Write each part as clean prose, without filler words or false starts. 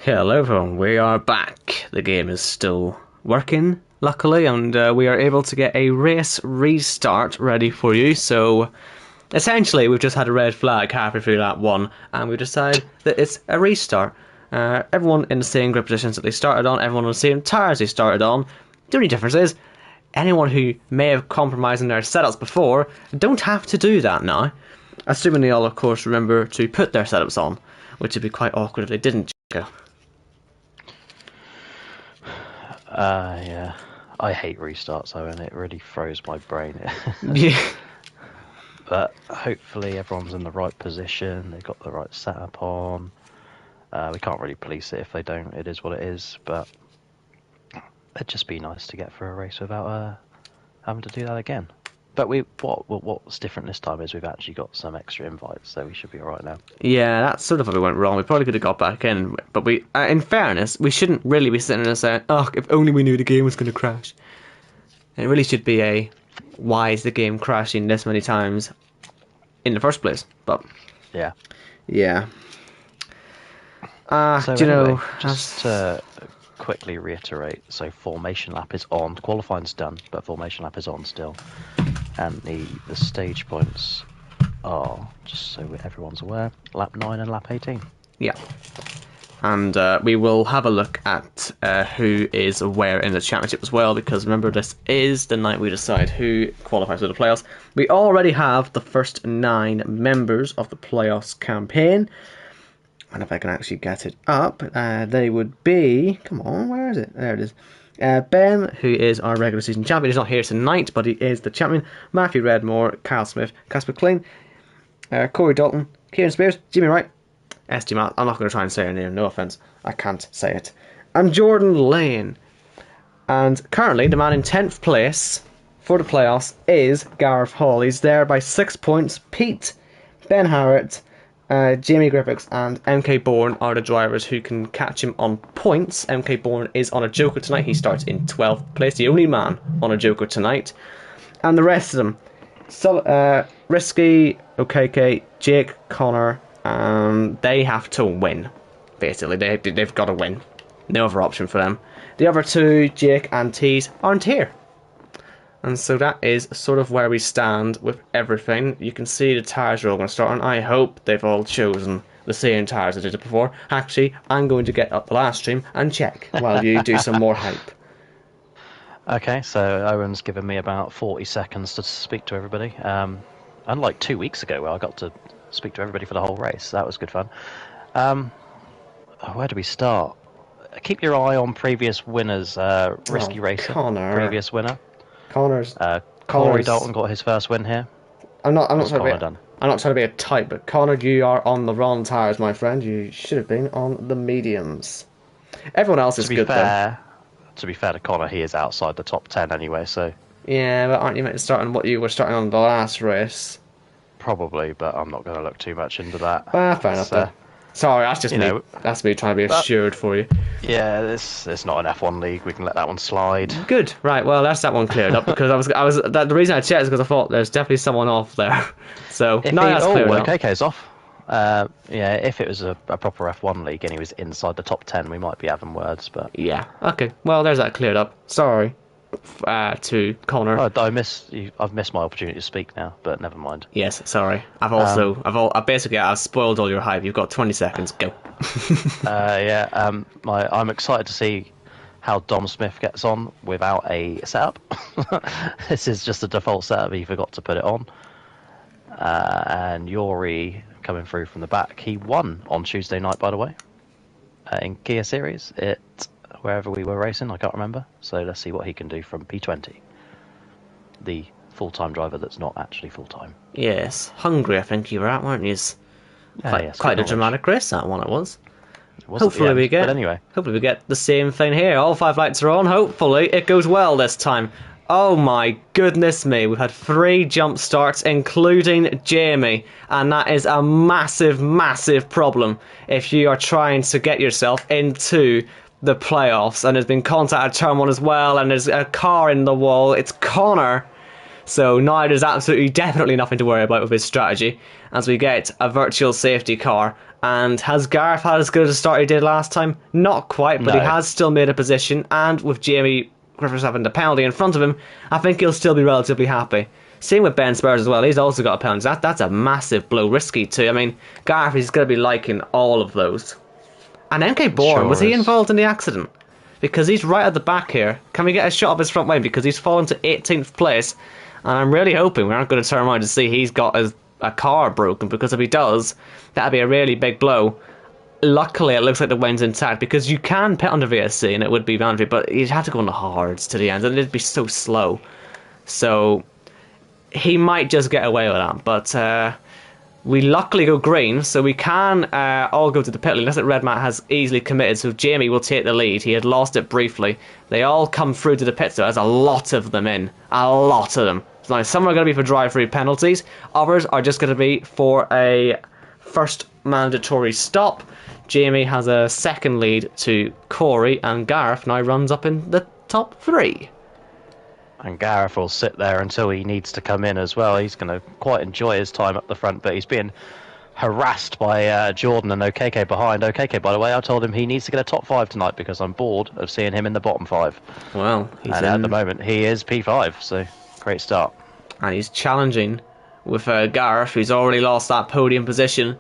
Hello everyone, we are back. The game is still working, luckily, and we are able to get a race restart ready for you. So, essentially, we've just had a red flag halfway through lap 1, and we decided that it's a restart. Everyone in the same grid positions that they started on, everyone on the same tyres they started on. The only difference is, anyone who may have compromised in their setups before don't have to do that now. Assuming they all, of course, remember to put their setups on, which would be quite awkward if they didn't. Yeah. I hate restarts though, and it really throws my brain. Yeah. But hopefully everyone's in the right position, they've got the right setup on. We can't really police it if they don't, it is what it is, but it'd just be nice to get through a race without having to do that again. But what's different this time is we've actually got some extra invites, so we should be alright now. Yeah, that's sort of what we went wrong. We probably could have got back in, but we, in fairness, we shouldn't really be sitting there saying, "Oh, if only we knew the game was going to crash." It really should be why is the game crashing this many times in the first place? But yeah. So Do you anyway, know, just to quickly reiterate, so formation lap is on, qualifying's done, but formation lap is on still. And the stage points are, just so everyone's aware, lap 9 and lap 18. Yeah. And we will have a look at who is where in the championship as well, because remember, this is the night we decide who qualifies for the playoffs. We already have the first 9 members of the playoffs campaign. And if I can actually get it up, they would be... Come on, where is it? There it is. Ben, who is our regular season champion, is not here tonight, but he is the champion. Matthew Redmore, Kyle Smith, Casper Klein, Corey Dalton, Kieran Spears, Jimmy Wright, SG Matt. I'm not going to try and say her name, no offence. I can't say it. And Jordan Lane. And currently, the man in 10th place for the playoffs is Gareth Hall. He's there by 6 points. Pete, Ben Harrett, Jamie Griffiths and MK Bourne are the drivers who can catch him on points. MK Bourne is on a Joker tonight. He starts in 12th place, the only man on a Joker tonight. And the rest of them, Risky, OKK, Jake, Connor, they have to win. Basically, they've got to win. No other option for them. The other two, Jake and Tease, aren't here. And so that is sort of where we stand with everything. You can see the tyres are all going to start on. I hope they've all chosen the same tyres I did it before. Actually, I'm going to get up the last stream and check while you do some more hype. Okay, so Owen's given me about 40 seconds to speak to everybody. Unlike 2 weeks ago where I got to speak to everybody for the whole race. That was good fun. Where do we start? Keep your eye on previous winners. Risky Racer, Connor. Previous winner. Connor's Corey Dalton got his first win here. I'm not trying to be a type, but Connor, you are on the wrong tyres, my friend. You should have been on the mediums. Everyone else is good though. To be fair to Connor, he is outside the top 10 anyway, so... Yeah, but aren't you meant to start on what you were starting on the last race? Probably, but I'm not going to look too much into that. Fair enough then. Sorry, that's just me. That's me trying to be assured for you. Yeah, it's not an F1 league. We can let that one slide. Good, right? Well, that's that one cleared up because the reason I checked is because I thought there's definitely someone off there. So that's cleared up. KK's off. Yeah, if it was a proper F1 league and he was inside the top 10, we might be having words. But yeah, okay. Well, there's that cleared up. Sorry. To Connor. I've missed my opportunity to speak now, but never mind. Yes, sorry. I've spoiled all your hype. You've got 20 seconds. Go. I'm excited to see how Dom Smith gets on without a setup. This is just a default setup. He forgot to put it on. And Yori coming through from the back. He won on Tuesday night, by the way, in Kia Series. Wherever we were racing, I can't remember. So let's see what he can do from P20. The full-time driver that's not actually full-time. Yes. Hungary, I think you were at, weren't you? Quite a dramatic race, that one it was. Hopefully we get the same thing here. All 5 lights are on. Hopefully it goes well this time. Oh my goodness me. We've had 3 jump starts, including Jamie. And that is a massive, massive problem if you are trying to get yourself into the playoffs. And there's been contact at turn 1 as well, and there's a car in the wall. It's Connor. So now there's absolutely definitely nothing to worry about with his strategy as we get a virtual safety car And has Gareth had as good a start he did last time? Not quite, but he No. has still made a position. And with Jamie Griffiths having the penalty in front of him, I think he'll still be relatively happy. Same with Ben Spurs as well. He's also got a penalty. That's a massive blow. Risky too. I mean, Gareth is going to be liking all of those. And MK Bourne, Sure was he is. involved in the accident? Because he's right at the back here. Can we get a shot of his front wing? Because he's fallen to 18th place. And I'm really hoping we aren't going to turn around to see he's got a car broken. Because if he does, that'd be a really big blow. Luckily, it looks like the wind's intact. Because you can pit under VSC and it would be mandatory. But you'd have to go on the hards to the end. And it'd be so slow. So he might just get away with that. But we luckily go green, so we can all go to the pit lane. Unless that red mat has easily committed, so Jamie will take the lead. He had lost it briefly. They all come through to the pit, so there's a lot of them in. A lot of them. So now some are going to be for drive-through penalties. Others are just going to be for a first mandatory stop. Jamie has a second lead to Corey, and Gareth now runs up in the top 3. And Gareth will sit there until he needs to come in as well. He's going to quite enjoy his time up the front, but he's being harassed by Jordan and OKK behind. OKK, by the way, I told him he needs to get a top 5 tonight because I'm bored of seeing him in the bottom 5. Well, he's and at the moment, he is P5, so great start. And he's challenging with Gareth, who's already lost that podium position.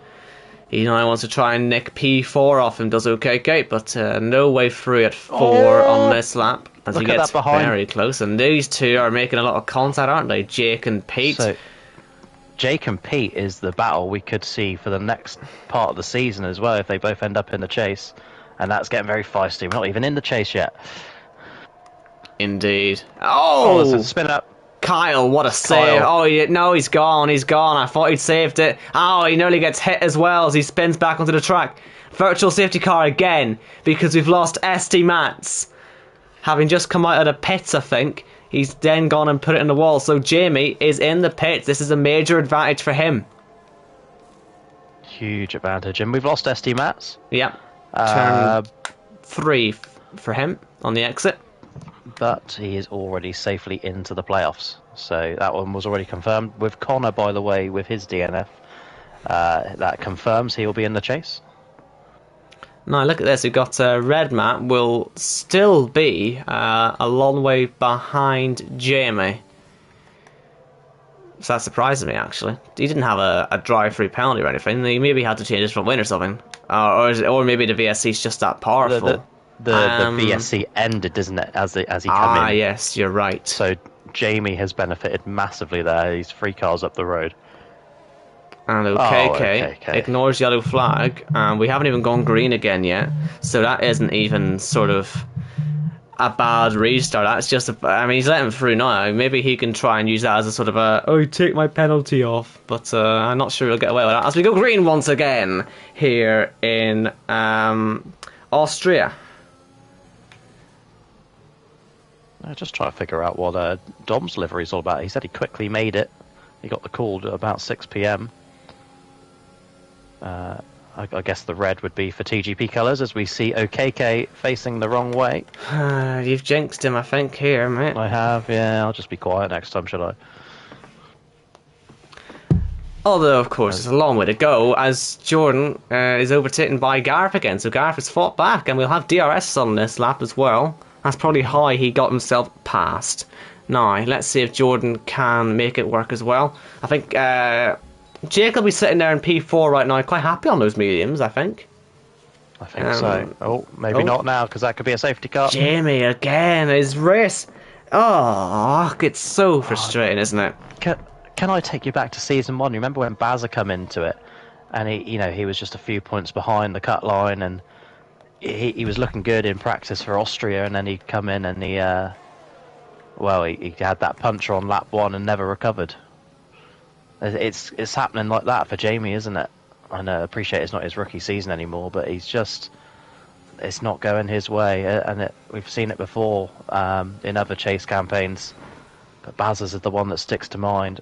He now wants to try and nick P4 off him, does OKK, but no way through at 4 on this lap. As he Look at gets that behind. very close, and these two are making a lot of contact, aren't they? Jake and Pete. So, Jake and Pete is the battle we could see for the next part of the season as well if they both end up in the chase. And that's getting very feisty. We're not even in the chase yet. Indeed. Oh, there's Oh, a spin up. Kyle, what a save. Kyle. Oh, no, he's gone. He's gone. I thought he'd saved it. Oh, he nearly gets hit as well as he spins back onto the track. Virtual safety car again because we've lost ST Mats. Having just come out of the pits, I think, he's then gone and put it in the wall. So Jamie is in the pits. This is a major advantage for him. Huge advantage. And we've lost ST Mats. Yep. Uh, Turn 3 for him on the exit. But he is already safely into the playoffs. So that one was already confirmed. With Connor, by the way, with his DNF, that confirms he will be in the chase. Now look at this, we've got Red Mat will still be a long way behind Jamie. So that surprises me actually. He didn't have a drive-through penalty or anything. He maybe had to change his front wing or something. Or maybe the VSC's just that powerful. The VSC ended, doesn't it, as he came in? Ah, yes, you're right. So Jamie has benefited massively there. He's 3 cars up the road. And OKK ignores yellow flag, and we haven't even gone green again yet. So that isn't even sort of a bad restart. That's just I mean, he's letting through now. Maybe he can try and use that as a sort of take my penalty off. But I'm not sure he'll get away with that. As we go green once again here in Austria. I just try to figure out what Dom's livery is all about. He said he quickly made it. He got the call at about 6 p.m. I guess the red would be for TGP colours as we see OKK facing the wrong way. You've jinxed him, I think, here, mate. I have, yeah. I'll just be quiet next time, should I? Although, of course, there's a long way to go as Jordan is overtaken by Gareth again. So Gareth has fought back, and we'll have DRS on this lap as well. That's probably how he got himself past. Now, let's see if Jordan can make it work as well. I think Jake will be sitting there in P4 right now, quite happy on those mediums, I think. I think so. Oh, maybe not now, because that could be a safety car. Jamie again, his race. Oh, it's so frustrating, isn't it? Can I take you back to season 1? You remember when Bazza come into it, and he was just a few points behind the cut line, and he was looking good in practice for Austria, and then he'd come in and he had that puncher on lap 1 and never recovered. It's happening like that for Jamie, isn't it? I appreciate it's not his rookie season anymore, but it's not going his way, and we've seen it before in other chase campaigns. But Bazza's is the one that sticks to mind.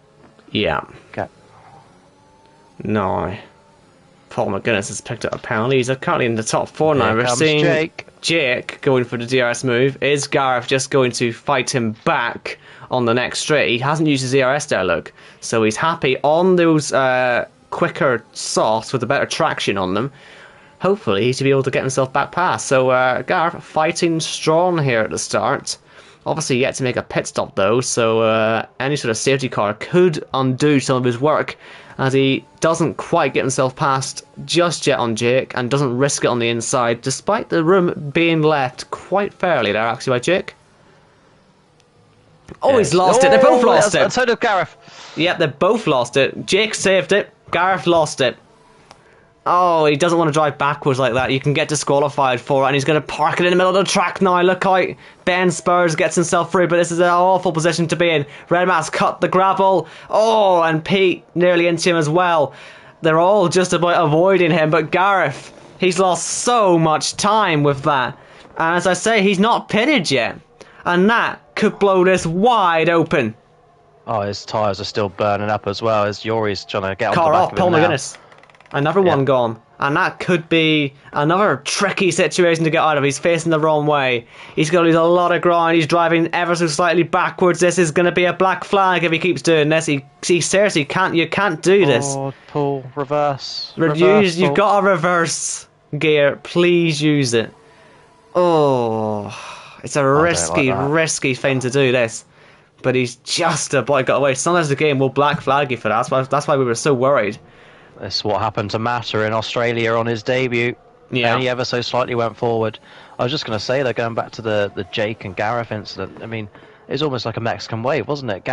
Yeah. Okay. No. Paul McGuinness has picked up a penalty. He's currently in the top 4 now. Here We're comes seeing Jake going for the DRS move. Is Gareth just going to fight him back on the next straight? He hasn't used his DRS there, look. So he's happy on those quicker sauce with a better traction on them, hopefully he should be able to get himself back past. So Gareth fighting strong here at the start. Obviously yet to make a pit stop though, so any sort of safety car could undo some of his work, as he doesn't quite get himself past just yet on Jake and doesn't risk it on the inside, despite the room being left quite fairly there actually by Jake. Oh, he's lost it. They both lost it. And so did Gareth. Yep, they both lost it. Jake saved it. Gareth lost it. Oh, he doesn't want to drive backwards like that. You can get disqualified for it, and he's going to park it in the middle of the track now. Look out. Ben Spurs gets himself through, but this is an awful position to be in. Red Matt's cut the gravel. Oh, and Pete nearly into him as well. They're all just about avoiding him, but Gareth, he's lost so much time with that. And as I say, he's not pitted yet. And that could blow this wide open. Oh, his tyres are still burning up as well as Yuri's trying to get on Car the back off, of Paul him now. McGuinness. Another one gone. And that could be another tricky situation to get out of. He's facing the wrong way. He's going to lose a lot of ground. He's driving ever so slightly backwards. This is going to be a black flag if he keeps doing this. He seriously can't. You can't do this. Oh, Paul, reverse. You've got a reverse gear. Please use it. Oh, it's a risky thing to do this. But he's just about got away. Sometimes the game will black flag you for that. That's why we were so worried. This is what happened to Matter in Australia on his debut. Yeah. And he ever so slightly went forward. I was just going to say, though, going back to the Jake and Gareth incident, I mean, it was almost like a Mexican wave, wasn't it?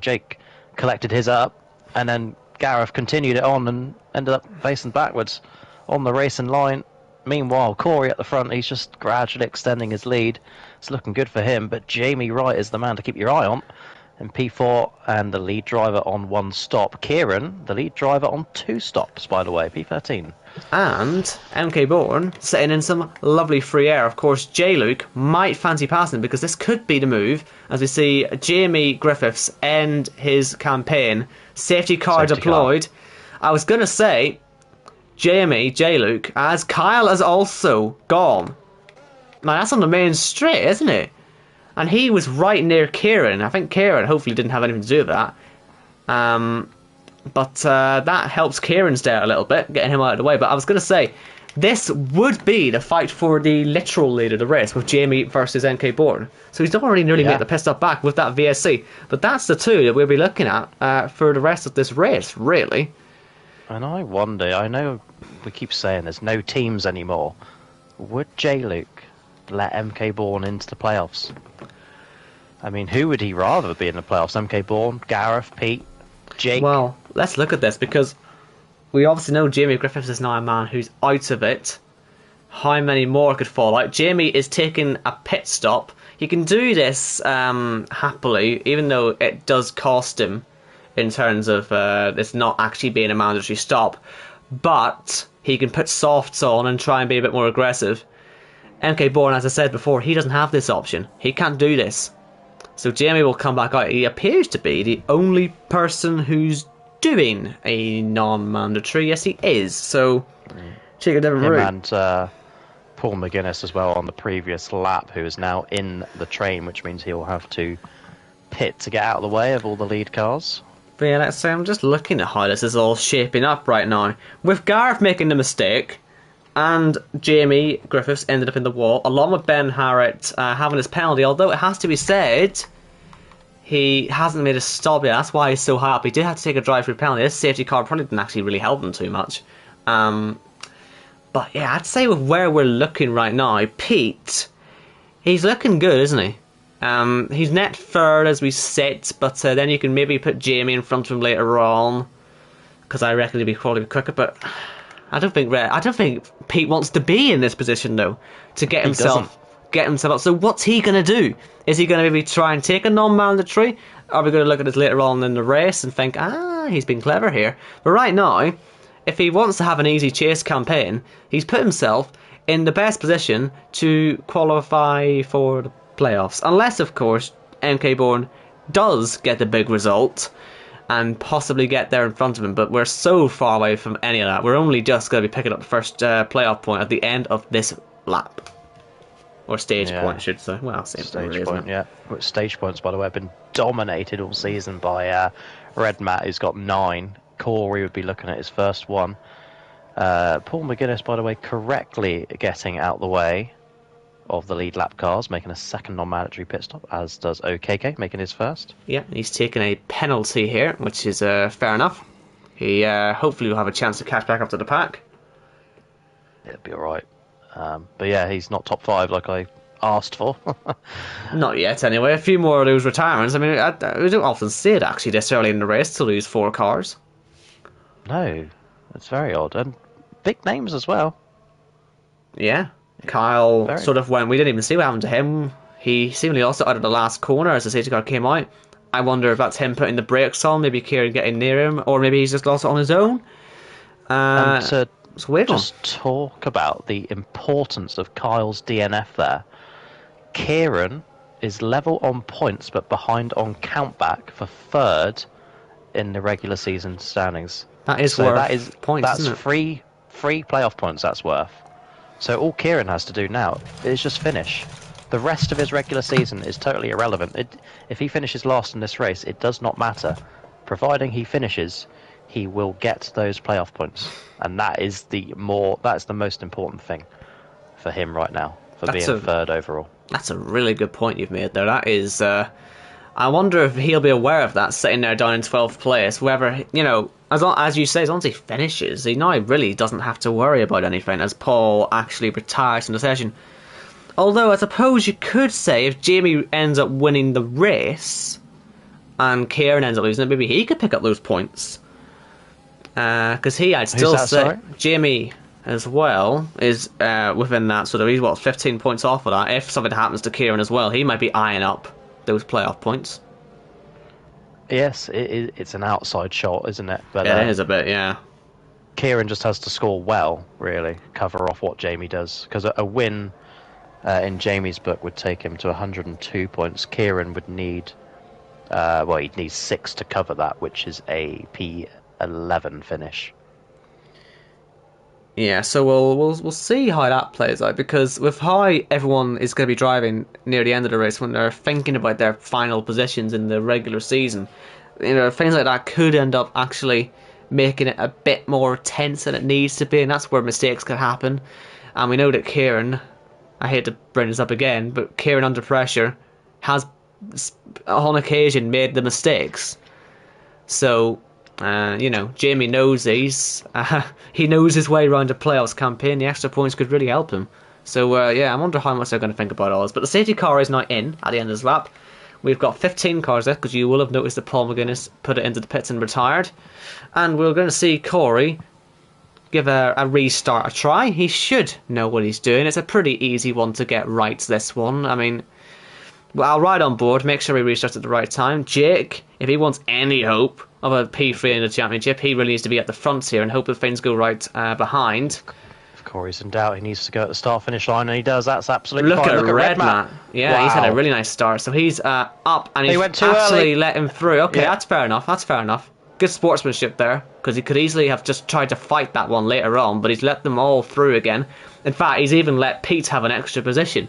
Jake collected his up, and then Gareth continued it on and ended up facing backwards on the racing line. Meanwhile, Corey at the front, he's just gradually extending his lead. It's looking good for him, but Jamie Wright is the man to keep your eye on. And P4 and the lead driver on 1 stop. Kieran, the lead driver on 2 stops, by the way, P13. And MK Bourne sitting in some lovely free air. Of course, J-Luke might fancy passing because this could be the move as we see Jamie Griffiths end his campaign. Safety car deployed. I was going to say J-Luke, as Kyle has also gone. Now that's on the main straight, isn't it? And he was right near Kieran. I think Kieran hopefully didn't have anything to do with that. But that helps Kieran stay out a little bit, getting him out of the way. But I was going to say, this would be the fight for the literal lead of the race with Jamie versus NK Bourne. So he's not already nearly made the pit stop back with that VSC. But that's the two that we'll be looking at for the rest of this race, really. And I wonder, I know we keep saying there's no teams anymore. Would J-Luke let MK Bourne into the playoffs? I mean, who would he rather be in the playoffs? MK Bourne, Gareth, Pete, Jake? Well, let's look at this because we obviously know Jamie Griffiths is now a man who's out of it. How many more could fall out? Jamie is taking a pit stop. He can do this happily, even though it does cost him in terms of this not actually being a mandatory stop. But he can put softs on and try and be a bit more aggressive. MK Bourne, as I said before, he doesn't have this option. He can't do this. So Jamie will come back out. He appears to be the only person who's doing a non-mandatory. Yes, he is. So, check a different route. And Paul McGuinness as well on the previous lap, who is now in the train, which means he'll have to pit to get out of the way of all the lead cars. But yeah, let's say I'm just looking at how this is all shaping up right now. With Gareth making the mistake, and Jamie Griffiths ended up in the wall, along with Ben Harrett having his penalty, although it has to be said, he hasn't made a stop yet. That's why he's so high up. He did have to take a drive-through penalty. This safety car probably didn't actually really help him too much. But yeah, I'd say with where we're looking right now, Pete, he's looking good, isn't he? He's net third as we sit, but then you can maybe put Jamie in front of him later on, because I reckon he'd be probably quicker, but I don't think Pete wants to be in this position though, to get himself up. So what's he going to do? Is he going to maybe try and take a non-mandatory? Are we going to look at this later on in the race and think, he's been clever here? But right now, if he wants to have an easy chase campaign, he's put himself in the best position to qualify for the playoffs. Unless, of course, MK Bourne does get the big result and possibly get there in front of him, but we're so far away from any of that. We're only just going to be picking up the first playoff point at the end of this lap. Or stage point, I should say. Well, same stage really, point, yeah. Stage points, by the way, have been dominated all season by Red Matt, who's got 9. Corey would be looking at his first one. Paul McGuinness, by the way, correctly getting out the way of the lead lap cars, making a second non-mandatory pit stop, as does OKK, making his first. Yeah, he's taking a penalty here, which is fair enough. He hopefully will have a chance to catch back up to the pack. It'll be alright. But yeah, he's not top 5 like I asked for. Not yet, anyway. A few more of those retirements. I mean, we don't often see it, actually, this early in the race to lose 4 cars. No, it's very odd. And big names as well. Yeah. Kyle sort of went. We didn't even see what happened to him. He seemingly lost it out of the last corner as the safety car came out. I wonder if that's him putting the brakes on, maybe Kieran getting near him, or maybe he's just lost it on his own. To it's weird. Just talk about the importance of Kyle's DNF there. Kieran is level on points but behind on countback for 3rd in the regular season standings. That is worth points. That's isn't it? free playoff points. That's worth. So all Kieran has to do now is just finish. The rest of his regular season is totally irrelevant. If he finishes last in this race, it does not matter. Providing he finishes, he will get those playoff points, and that's the most important thing for him right now, for being 3rd overall. That's a really good point you've made there. That is. I wonder if he'll be aware of that, sitting there down in 12th place. Whoever, as you say, as long as he finishes, he now really doesn't have to worry about anything as Paul actually retires from the session. Although I suppose you could say if Jamie ends up winning the race and Kieran ends up losing it, maybe he could pick up those points. Because I'd still say sorry? Jamie as well is within that sort of, he's 15 points off of that. If something happens to Kieran as well, he might be eyeing up those playoff points. Yes, it's an outside shot, isn't it? But it is a bit, yeah. Kieran just has to score well, really, cover off what Jamie does. Because a win in Jamie's book would take him to 102 points. Kieran would need, he'd need 6 to cover that, which is a P11 finish. Yeah, so we'll see how that plays out, because with how everyone is going to be driving near the end of the race when they're thinking about their final positions in the regular season, things like that could end up actually making it a bit more tense than it needs to be, and that's where mistakes could happen. And we know that Kieran, I hate to bring this up again, but Kieran under pressure has on occasion made the mistakes. So Jamie knows these. He knows his way around a playoffs campaign. The extra points could really help him. So, I wonder how much they're going to think about all this. But the safety car is now in at the end of this lap. We've got 15 cars left, because you will have noticed that Paul McGuinness put it into the pits and retired. And we're going to see Corey give a restart a try. He should know what he's doing. It's a pretty easy one to get right, this one. I mean, I'll ride on board, make sure he restarts at the right time. Jake, if he wants any hope of a P3 in the championship, he really needs to be at the front here and hope that things go right behind. If Corey's in doubt, he needs to go at the start-finish line, and he does. That's absolutely fine. Look at Red Matt. Yeah, wow. He's had a really nice start. So he's up, and he's actually let him through. Okay, yeah. That's fair enough. Good sportsmanship there, because he could easily have just tried to fight that one later on, but he's let them all through again. In fact, he's even let Pete have an extra position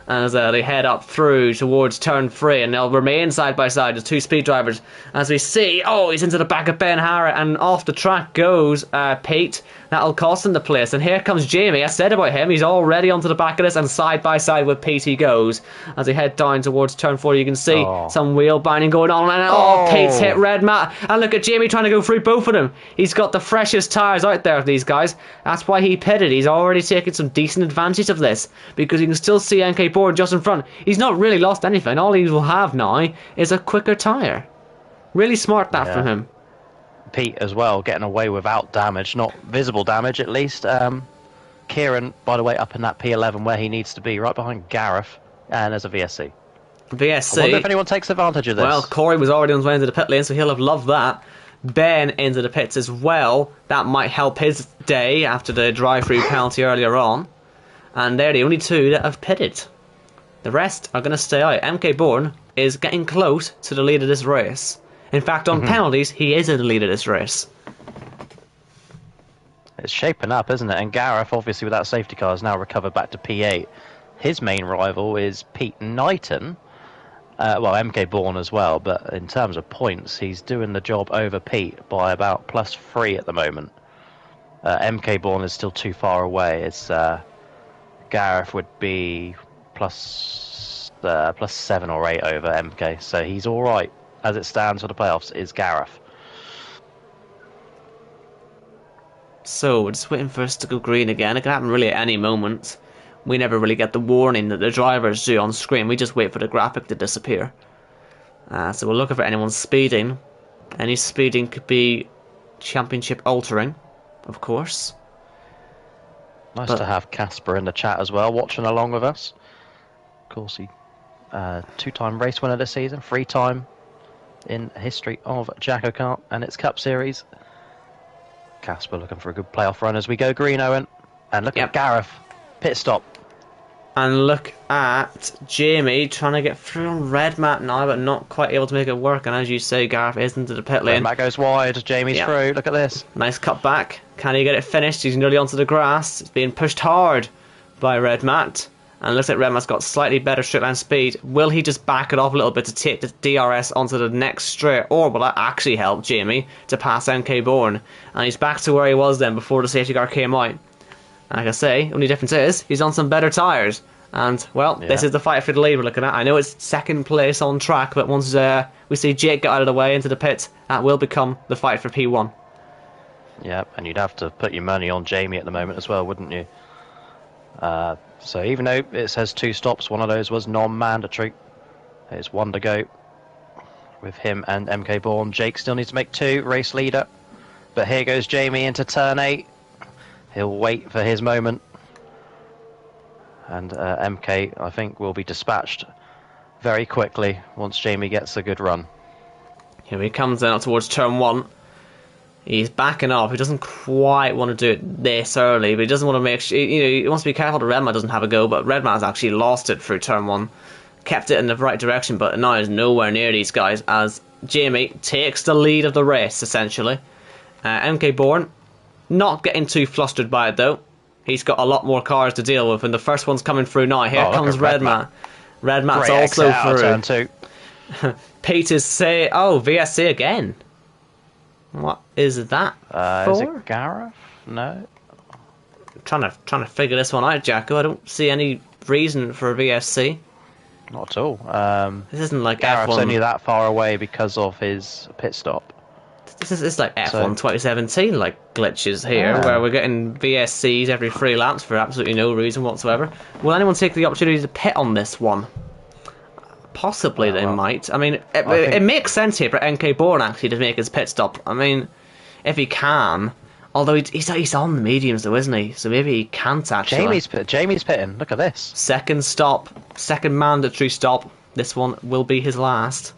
as they head up through towards turn 3, and they'll remain side by side as 2 speed drivers. As we see, he's into the back of Ben Harrett, and off the track goes Pete. That'll cost him the place. And here comes Jamie. I said about him, he's already onto the back of this, and side by side with Pete he goes. As they head down towards turn 4, you can see some wheel binding going on, and Pete's hit Red Matt. And look at Jamie trying to go through both of them. He's got the freshest tyres out there of these guys. That's why he pitted. He's already taken some decent advantage of this, because you can still see NK Board just in front. He's not really lost anything. All he will have now is a quicker tyre. Really smart that from him. Pete as well, getting away without damage, not visible damage at least. Kieran, by the way, up in that P11 where he needs to be, right behind Gareth, and there's a VSC. VSC. I wonder if anyone takes advantage of this. Well, Corey was already on his way into the pit lane, so he'll have loved that. Ben into the pits as well. That might help his day after the drive-through penalty earlier on. And they're the only 2 that have pitted. The rest are going to stay out. MK Bourne is getting close to the lead of this race. In fact, on penalties, he is in the lead of this race. It's shaping up, isn't it? And Gareth, obviously, with that safety car, has now recovered back to P8. His main rival is Pete Knighton. Well, MK Bourne as well, but in terms of points, he's doing the job over Pete by about +3 at the moment. MK Bourne is still too far away. It's Gareth would be +7 or 8 over MK, so he's all right as it stands for the playoffs. Is Gareth? So we're just waiting for us to go green again. It can happen really at any moment. We never really get the warning that the drivers do on screen. We just wait for the graphic to disappear. So we're looking for anyone speeding. Any speeding could be championship altering, of course. Nice to have Casper in the chat as well, watching along with us. Of course, he 2-time race winner this season, 3-time in history of JACKOCAR and its Cup Series. Casper looking for a good playoff run as we go green, Owen. And look at Gareth, pit stop. And look at Jamie trying to get through on red mat now, but not quite able to make it work. And as you say, Gareth is into the pit lane. Red mat goes wide, Jamie's through. Look at this. Nice cut back. Can he get it finished? He's nearly onto the grass. It's being pushed hard by red mat. And looks like red mat's got slightly better straight line speed. Will he just back it off a little bit to take the DRS onto the next straight? Or will that actually help Jamie to pass MK Bourne? And he's back to where he was then before the safety car came out. Like I say, only difference is he's on some better tyres. And, well, this is the fight for the lead we're looking at. I know it's second place on track, but once we see Jake get out of the way into the pit, that will become the fight for P1. Yeah, and you'd have to put your money on Jamie at the moment as well, wouldn't you? So even though it says 2 stops, one of those was non-mandatory. There's 1 to go with him and MK Bourne. Jake still needs to make 2, race leader. But here goes Jamie into turn 8. He'll wait for his moment. And MK, I think, will be dispatched very quickly once Jamie gets a good run. Here he comes out towards turn 1. He's backing off. He doesn't quite want to do it this early, but he doesn't want to make sure. He wants to be careful that Redman doesn't have a go, but Redman's actually lost it through turn 1. Kept it in the right direction, but now is nowhere near these guys as Jamie takes the lead of the race, essentially. MK Bourne, not getting too flustered by it, though. He's got a lot more cars to deal with, and the first one's coming through now. Here comes Redman. Redman's also through. Turn 2. Pete is saying, oh, VSC again. What is that for? Is it Gareth? No. Trying to figure this one out, Jacko. I don't see any reason for a VSC. Not at all. This isn't like Gareth's F1. only that far away because of his pit stop. It's like F1 2017 like glitches here, where we're getting VSCs every 3 laps for absolutely no reason whatsoever. Will anyone take the opportunity to pit on this one? Possibly they might. I mean, it makes sense here for NK Bourne actually to make his pit stop. I mean, if he can. Although he's on the mediums though, isn't he? So maybe he can't actually. Jamie's pitting. Look at this. Second stop. Second mandatory stop. This one will be his last.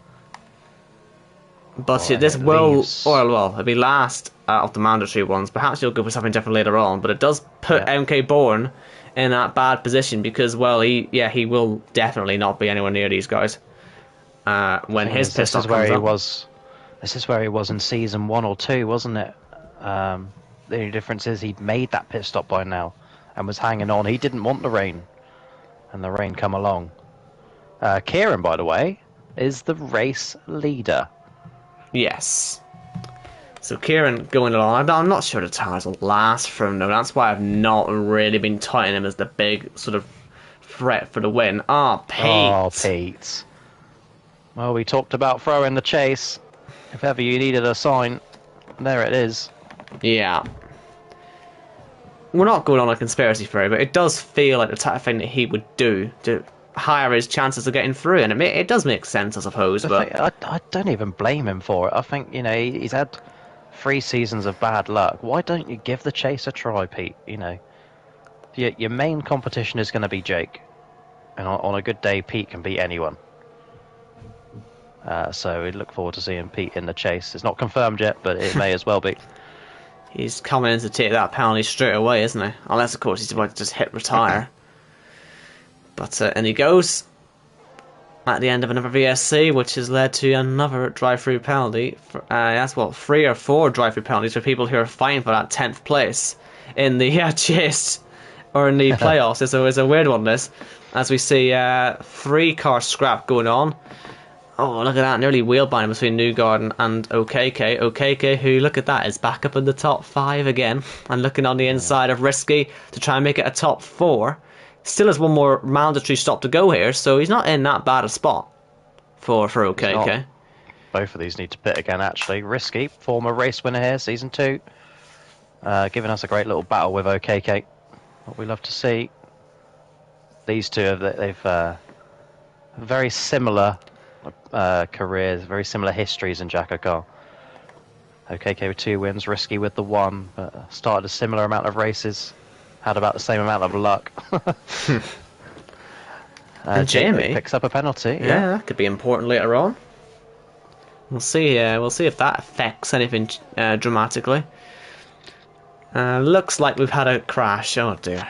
But this will... Well, it'll be last of the mandatory ones. Perhaps he'll go for something different later on. But it does put MK Bourne in that bad position because, well, he will definitely not be anywhere near these guys when his pit stop comes up. This is where he was in season 1 or 2, wasn't it? The only difference is he'd made that pit stop by now and was hanging on. He didn't want the rain, and the rain come along. Kieran, by the way, is the race leader. Yes. So Kieran going along. I'm not sure the tyres will last for him though. That's why I've not really been touting him as the big sort of threat for the win. Pete. Oh, Pete. Well, we talked about throwing the chase. If ever you needed a sign, there it is. Yeah. We're not going on a conspiracy theory, but it does feel like the type of thing that he would do to higher his chances of getting through, and it does make sense, I suppose. But I don't even blame him for it. I think he's had 3 seasons of bad luck. Why don't you give the chase a try, Pete? Your main competition is going to be Jake, and on a good day, Pete can beat anyone. So we look forward to seeing Pete in the chase. It's not confirmed yet, but it may as well be. He's coming in to take that penalty straight away, isn't he? Unless, of course, he's about to just hit retire. But and he goes at the end of another VSC, which has led to another drive-through penalty. That's 3 or 4 drive-through penalties for people who are fighting for that 10th place in the chase or in the playoffs. It's a weird one, this. As we see 3 car scrap going on. Oh, look at that. Nearly wheelbind between Newgarden and OKK. OKK, who, look at that, is back up in the top 5 again. And looking on the inside of Risky to try and make it a top 4. Still has one more mandatory stop to go here, so he's not in that bad a spot for OKK. Both of these need to pit again, actually. Risky, former race winner here, Season 2. Giving us a great little battle with OKK. What we love to see. These two, they've very similar careers, very similar histories in JACKOCAR. OKK with 2 wins, Risky with the 1, but started a similar amount of races, had about the same amount of luck. And Jamie picks up a penalty. Yeah, that could be important later on. We'll see. We'll see if that affects anything dramatically. Looks like we've had a crash. Oh dear.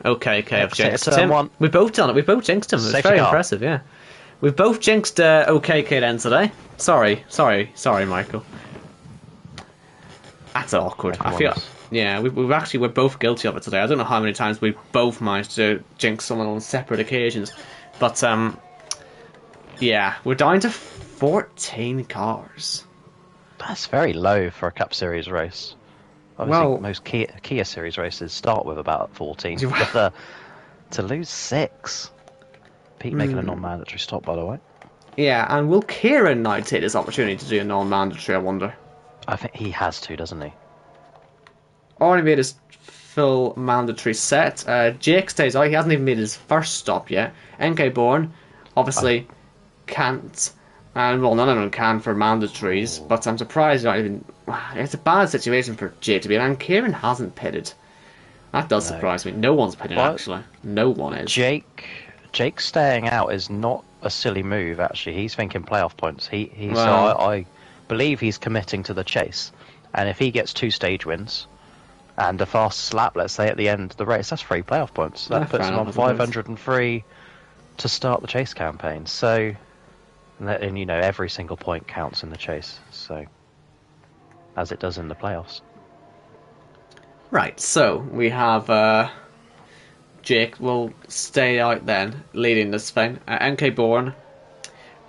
OKK have jinxed him. We've both done it. We've both jinxed him. It's very impressive. Yeah. We've both jinxed OKK then today. Sorry, Michael. That's awkward. I feel. Yeah, we're both guilty of it today. I don't know how many times we've both managed to jinx someone on separate occasions, but yeah, we're down to 14 cars. That's very low for a Cup Series race. Obviously, most Kia Series races start with about 14. But to lose 6, Pete making a non-mandatory stop, by the way. Yeah, and will Kieran now take this opportunity to do a non-mandatory, I wonder? I think he has to, doesn't he? Already made his full mandatory set. Jake stays out. He hasn't even made his first stop yet. NK Bourne obviously can't. And well, none of them can for mandatories. But I'm surprised not even. It's a bad situation for Jake to be in. And Kieran hasn't pitted. That does surprise me. No one's pitted actually. No one is. Jake staying out is not a silly move. Actually, he's thinking playoff points. I believe he's committing to the chase. And if he gets 2 stage wins and a fast slap, let's say, at the end of the race, that's 3 playoff points. That puts him on 503 to start the chase campaign. So, and you know, every single point counts in the chase. So, as it does in the playoffs. Right, so we have Jake will stay out then, leading this thing. NK Bourne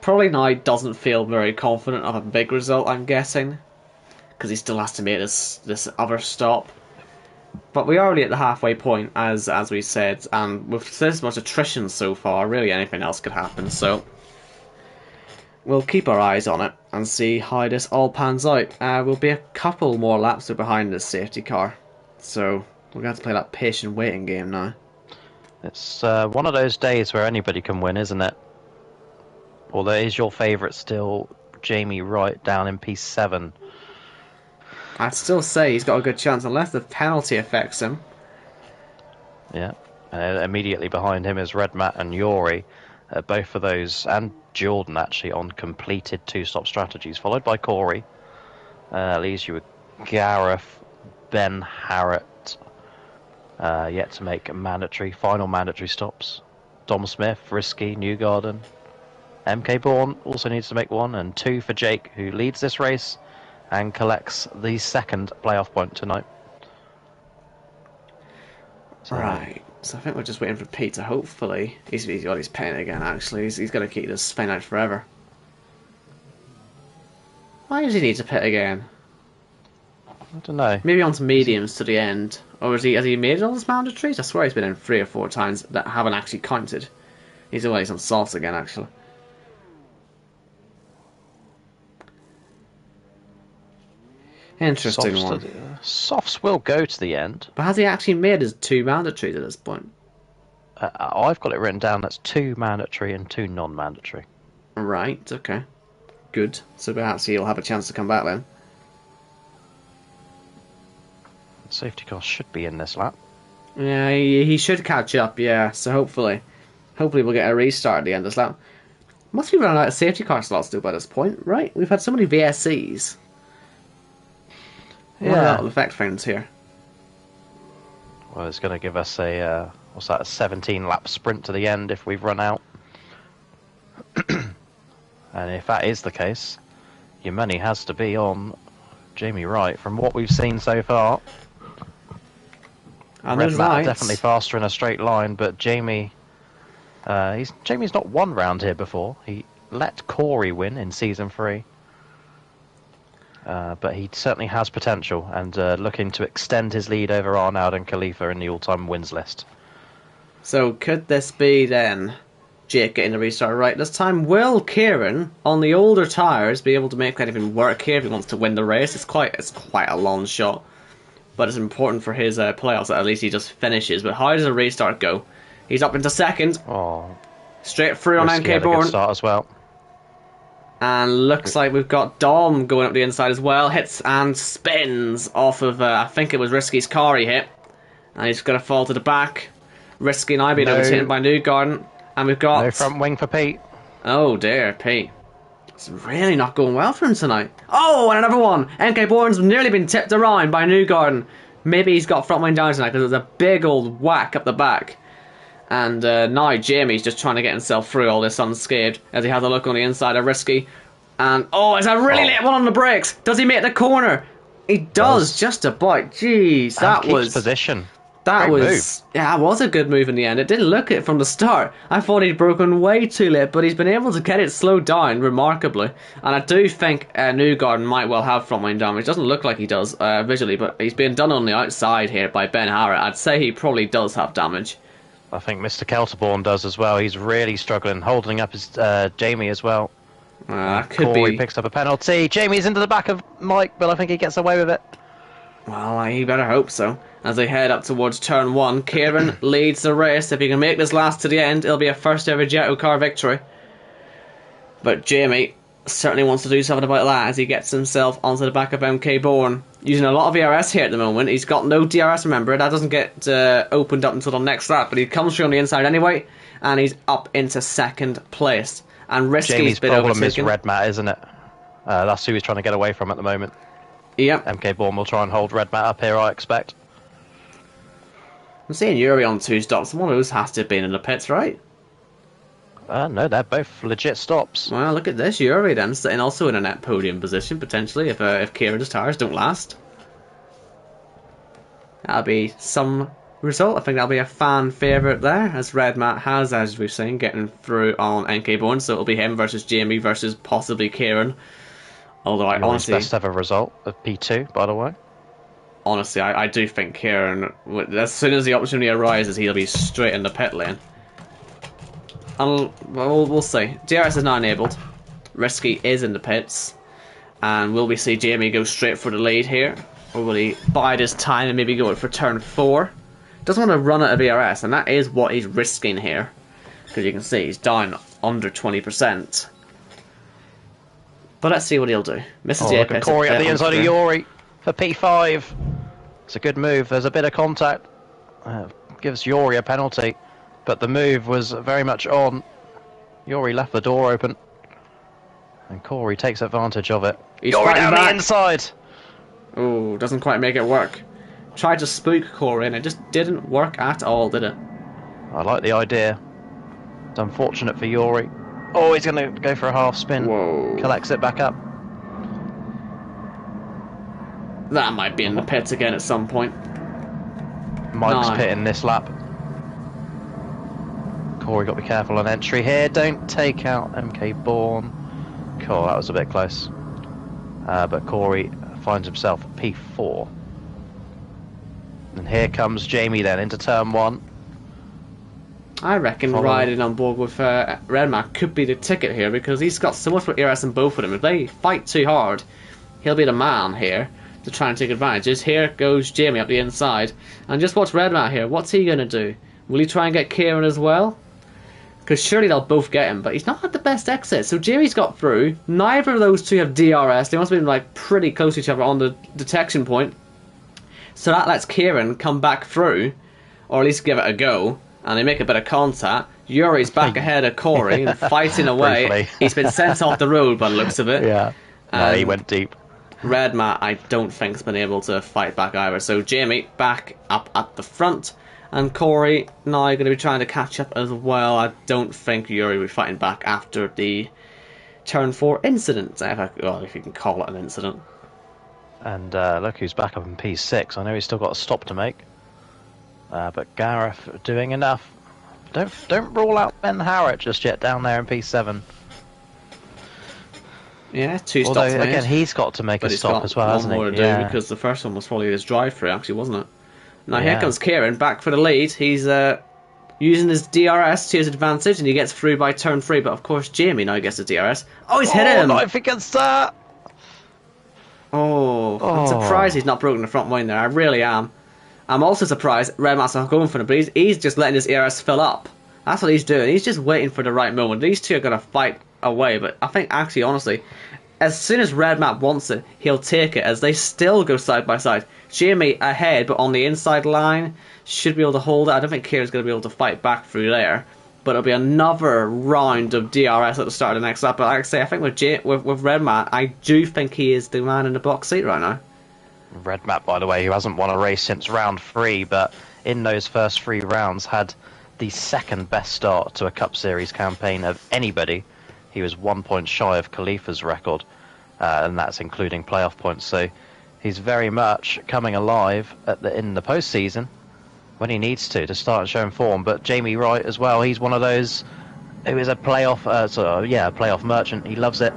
probably now doesn't feel very confident of a big result, I'm guessing, because he still has to make this other stop. But we are already at the halfway point, as we said, and with this much attrition so far, really anything else could happen. So we'll keep our eyes on it and see how this all pans out. We'll be a couple more laps behind this safety car, so we're going to have to play that patient waiting game now. It's one of those days where anybody can win, isn't it? Although is your favourite still Jamie Wright down in P7? I'd still say he's got a good chance, unless the penalty affects him. Yeah. Immediately behind him is Red Matt and Yori. Both of those, and Jordan actually, on completed 2-stop strategies, followed by Corey. Leaves you with Gareth, Ben Harrett, yet to make final mandatory stops. Dom Smith, Risky, Newgarden. MK Bourne also needs to make 1, and 2 for Jake, who leads this race and collects the 2nd playoff point tonight. Right, so I think we're just waiting for Pete to hopefully... He's pitting again, actually. He's going to keep this spin out forever. Why does he need to pit again? I don't know. Maybe onto mediums to the end. Or has he made all his mandatories? I swear he's been in 3 or 4 times that haven't actually counted. He's always on softs again, actually. Interesting one. Softs will go to the end. But has he actually made his 2 mandatories at this point? I've got it written down that's 2 mandatory and 2 non-mandatory. Right, okay. Good. So perhaps he'll have a chance to come back then. Safety car should be in this lap. Yeah, he should catch up, yeah. So hopefully we'll get a restart at the end of this lap. Must be running out of safety car slots still by this point, right? We've had so many VSCs. Yeah. That will affect things here. Well, it's going to give us a 17-lap sprint to the end if we've run out. And if that is the case, your money has to be on Jamie Wright. From what we've seen so far, Red Matt definitely faster in a straight line, but Jamie's not won round here before. let Corey win in Season 3. But he certainly has potential, and looking to extend his lead over Arnaud and Khalifa in the all-time wins list. So could this be then Jake getting the restart right this time? Will Kieran, on the older tyres, be able to make anything work here if he wants to win the race? It's quite a long shot, but it's important for his playoffs that at least he just finishes. But how does the restart go? He's up into second. Oh, straight through on Risky NK had a good Bourne. start as well. And looks like we've got Dom going up the inside as well. Hits and spins off of, I think it was Risky's car he hit. And he's going to fall to the back. Risky now being overtaken by Newgarden. And we've got... No front wing for Pete. Oh dear, Pete. It's really not going well for him tonight. Oh, and another one. NK Bourne's nearly been tipped around by Newgarden. Maybe he's got front wing down tonight because there's a big old whack up the back. And now Jamie's just trying to get himself through all this unscathed as he has a look on the inside of Risky. And oh, it's a really late one on the brakes. Does he make the corner? He does, just about. Jeez, that was position. That Great was move. Yeah, it was a good move in the end. It didn't look it from the start. I thought he'd broken way too late, but he's been able to get it slowed down remarkably. And I do think Newgarden might well have front wing damage. Doesn't look like he does visually, but he's being done on the outside here by Ben Harrett. I'd say he probably does have damage. I think Mr. Kelterborn does as well. He's really struggling, holding up his Jamie as well. Corey picks up a penalty. Jamie's into the back of Mike, but I think he gets away with it. Well, he better hope so. As they head up towards turn 1, Kieran leads the race. If he can make this last to the end, it'll be a first ever JACKOCAR victory. But Jamie certainly wants to do something about that as he gets himself onto the back of MK Bourne. Using a lot of ERS here at the moment. He's got no DRS, remember. That doesn't get opened up until the next lap, but he comes through on the inside anyway, and he's up into second place. And Risky's been overtaken. Jamie's problem is red mat, isn't it? That's who he's trying to get away from at the moment. Yep. MK Bourne will try and hold red mat up here, I expect. I'm seeing Yuri on 2 stops. One of those has to have been in the pits, right? No, they're both legit stops. Well, look at this. Yuri then sitting also in a net podium position, potentially, if Kieran's tyres don't last. That'll be some result. I think that'll be a fan favourite there, as Red Matt has, as we've seen, getting through on NK Bourne. So it'll be him versus Jamie versus possibly Kieran. Although I honestly... best ever result of P2, by the way. Honestly, I do think Kieran, as soon as the opportunity arises, he'll be straight in the pit lane. And we'll see. DRS is now enabled. Risky is in the pits. And will we see Jamie go straight for the lead here? Or will he bide his time and maybe go for turn 4? Doesn't want to run out of ERS, and that is what he's risking here. Because you can see he's down under 20%. But let's see what he'll do. Misses the look at Corey at the inside of Yuri for P5. It's a good move. There's a bit of contact. Gives Yuri a penalty. But the move was very much on. Yuri left the door open. And Corey takes advantage of it. Yuri down the inside. Oh, doesn't quite make it work. Tried to spook Corey and it just didn't work at all, did it? I like the idea. It's unfortunate for Yuri. Oh, he's going to go for a half spin. Whoa. Collects it back up. That might be in the pits again at some point. Mike's pitting this lap. Corey, got to be careful on entry here. Don't take out MK Bourne. Cool, that was a bit close. But Corey finds himself at P4. And here comes Jamie then into turn 1. I reckon riding on board with Redman could be the ticket here because he's got so much more ERS in both of them. If they fight too hard, he'll be the man here to try and take advantage. Just here goes Jamie up the inside. And just watch Redman here. What's he going to do? Will he try and get Kieran as well? Because surely they'll both get him, but he's not at the best exit. So Jamie's got through. Neither of those two have DRS. They must have been like pretty close to each other on the detection point. So that lets Kieran come back through, or at least give it a go, and they make a bit of contact. Yuri's back ahead of Corey and fighting away. He's been sent off the road by the looks of it. Yeah, he went deep. Red Matt, I don't think, has been able to fight back either. So Jamie back up at the front. And Corey now going to be trying to catch up as well. I don't think Yuri will be fighting back after the turn 4 incident. If you can call it an incident. And look who's back up in P6. I know he's still got a stop to make. But Gareth doing enough. Don't rule out Ben Harrett just yet down there in P7. Yeah, 2 Although, stops made. again, he's got to make But a he's stop got as well, one hasn't he? more to do because the first one was probably his drive-through, actually, wasn't it? Now here Yeah. comes Kieran back for the lead. He's using his DRS to his advantage, and he gets through by turn 3. But of course, Jamie now gets the DRS. Oh, he's hit him! Oh, knife against that! Oh, I'm surprised he's not broken the front wing there. I really am. I'm also surprised Red Matt's not going for him, but he's just letting his ERS fill up. That's what he's doing. He's just waiting for the right moment. These two are going to fight away, but I think actually, honestly, as soon as Red Matt wants it, he'll take it, as they still go side by side. Jamie ahead, but on the inside line, should be able to hold it. I don't think Kieran's going to be able to fight back through there, but it'll be another round of DRS at the start of the next lap. But like I say, I think with Red Matt, I do think he is the man in the box seat right now. Red Matt, by the way, who hasn't won a race since round 3, but in those first 3 rounds had the second best start to a Cup Series campaign of anybody. He was 1 point shy of Khalifa's record, and that's including playoff points. So he's very much coming alive in the postseason when he needs to start showing form. But Jamie Wright as well, he's one of those who is a playoff, a playoff merchant. He loves it.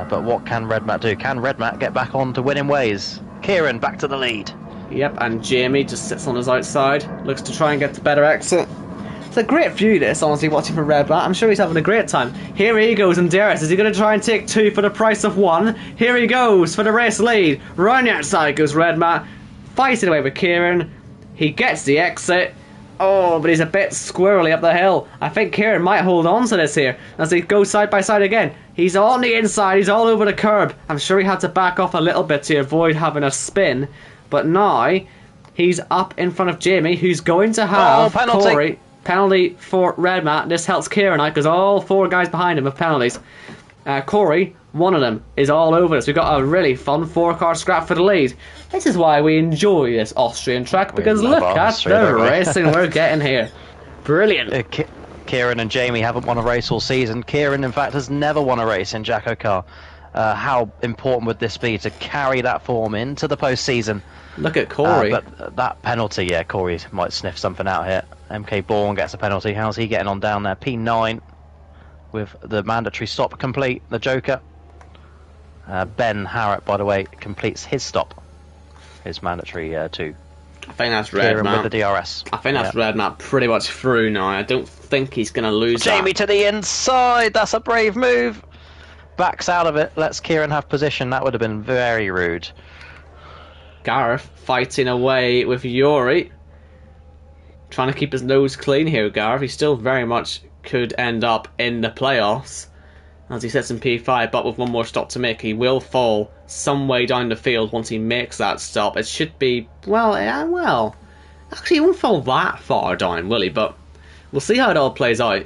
But what can Red Matt do? Can Red Matt get back on to winning ways? Kieran back to the lead. Yep, and Jamie just sits on his outside, looks to try and get the better exit. It's a great view, this, honestly, watching from Red Matt. I'm sure he's having a great time. Here he goes in DRS. Is he going to try and take 2 for the price of 1? Here he goes for the race lead. Round the outside goes Red Matt, fighting away with Kieran. He gets the exit. Oh, but he's a bit squirrely up the hill. I think Kieran might hold on to this here as they go side by side again. He's on the inside. He's all over the curb. I'm sure he had to back off a little bit to avoid having a spin. But now he's up in front of Jamie, who's going to have penalty. Corey. Penalty for Red Matt. This helps Kieran out because all 4 guys behind him have penalties. Corey, one of them, is all over us. We've got a really fun 4-car scrap for the lead. This is why we enjoy this Austrian track, because look at the racing we're getting here. Brilliant. Kieran and Jamie haven't won a race all season. Kieran, in fact, has never won a race in JACKOCAR. How important would this be to carry that form into the postseason? Look at Corey. But that penalty, yeah, Corey might sniff something out here. MK Bourne gets a penalty. How's he getting on down there? P9 with the mandatory stop complete, the Joker. Ben Harrop, by the way, completes his stop. His mandatory 2. I think that's Red Kieran Matt. with the DRS. I think that's Red Matt pretty much through now. I don't think he's going to lose Jamie that. to the inside. That's a brave move. Backs out of it. Lets Kieran have position. That would have been very rude. Gareth fighting away with Yuri. Trying to keep his nose clean here, Gareth. He still very much could end up in the playoffs as he sits in P5, but with one more stop to make, he will fall some way down the field once he makes that stop. It should be, well, actually he won't fall that far down, will he? But we'll see how it all plays out,